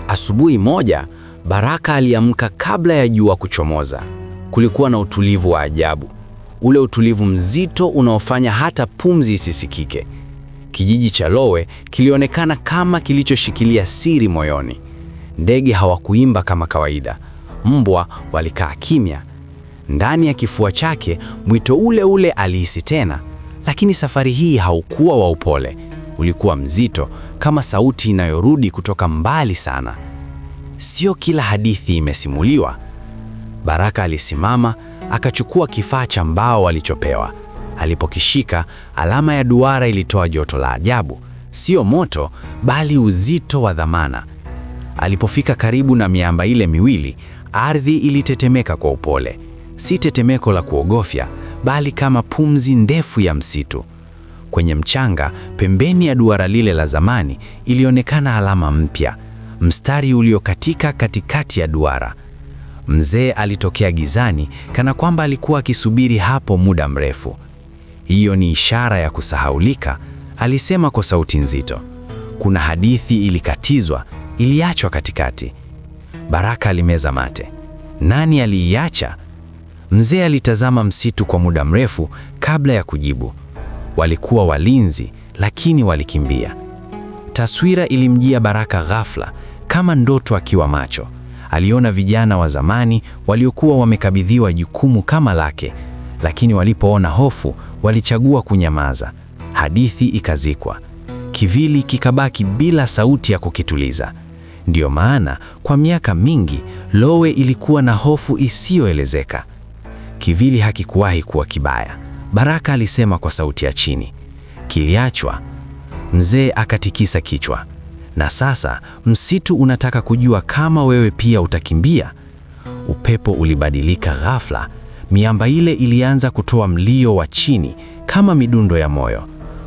Asubuhi moja, Baraka aliamka kabla ya jua kuchomoza. Kulikuwa na utulivu wa ajabu, ule utulivu mzito unaofanya hata pumzi isisikike. Kijiji cha Lowe kilionekana kama kilichoshikilia siri moyoni. Ndege hawakuimba kama kawaida, mbwa walikaa kimya. Ndani ya kifua chake mwito ule ule alihisi tena, lakini safari hii haukuwa wa upole, ulikuwa mzito kama sauti inayorudi kutoka mbali sana. Sio kila hadithi imesimuliwa. Baraka alisimama, akachukua kifaa cha mbao alichopewa. Alipokishika, alama ya duara ilitoa joto la ajabu, sio moto bali uzito wa dhamana. Alipofika karibu na miamba ile miwili, ardhi ilitetemeka kwa upole, si tetemeko la kuogofya, bali kama pumzi ndefu ya msitu. Kwenye mchanga, pembeni ya duara lile la zamani, ilionekana alama mpya, mstari uliokatika katikati ya duara. Mzee alitokea gizani, kana kwamba alikuwa akisubiri hapo muda mrefu. Hiyo ni ishara ya kusahaulika, alisema kwa sauti nzito. Kuna hadithi ilikatizwa, iliachwa katikati. Baraka alimeza mate. Nani aliiacha? Mzee alitazama msitu kwa muda mrefu kabla ya kujibu. Walikuwa walinzi, lakini walikimbia. Taswira ilimjia Baraka ghafla, kama ndoto akiwa macho. Aliona vijana wa zamani waliokuwa wamekabidhiwa jukumu kama lake, lakini walipoona hofu, walichagua kunyamaza. Hadithi ikazikwa. Kivili kikabaki bila sauti ya kukituliza. Ndiyo maana kwa miaka mingi Lowe ilikuwa na hofu isiyoelezeka. Kivili hakikuwahi kuwa kibaya, Baraka alisema kwa sauti ya chini. Kiliachwa. Mzee akatikisa kichwa. Na sasa msitu unataka kujua kama wewe pia utakimbia. Upepo ulibadilika ghafla. Miamba ile ilianza kutoa mlio wa chini kama midundo ya moyo.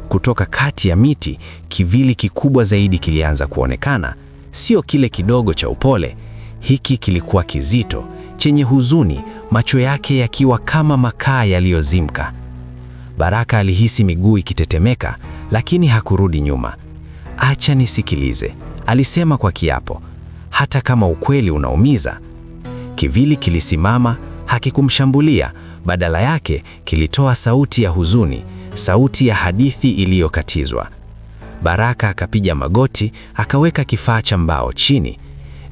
Kutoka kati ya miti, kivili kikubwa zaidi kilianza kuonekana. Sio kile kidogo cha upole. Hiki kilikuwa kizito, chenye huzuni, macho yake yakiwa kama makaa yaliyozimka. Baraka alihisi miguu ikitetemeka, lakini hakurudi nyuma. Acha nisikilize, alisema kwa kiapo, hata kama ukweli unaumiza. Kivili kilisimama, hakikumshambulia, badala yake kilitoa sauti ya huzuni, sauti ya hadithi iliyokatizwa. Baraka akapiga magoti, akaweka kifaa cha mbao chini.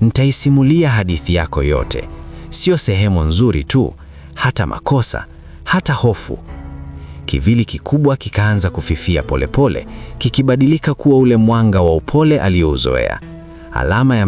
Nitaisimulia hadithi yako yote, sio sehemu nzuri tu, hata makosa, hata hofu. Kivili kikubwa kikaanza kufifia polepole, kikibadilika kuwa ule mwanga wa upole aliouzoea. Alama ya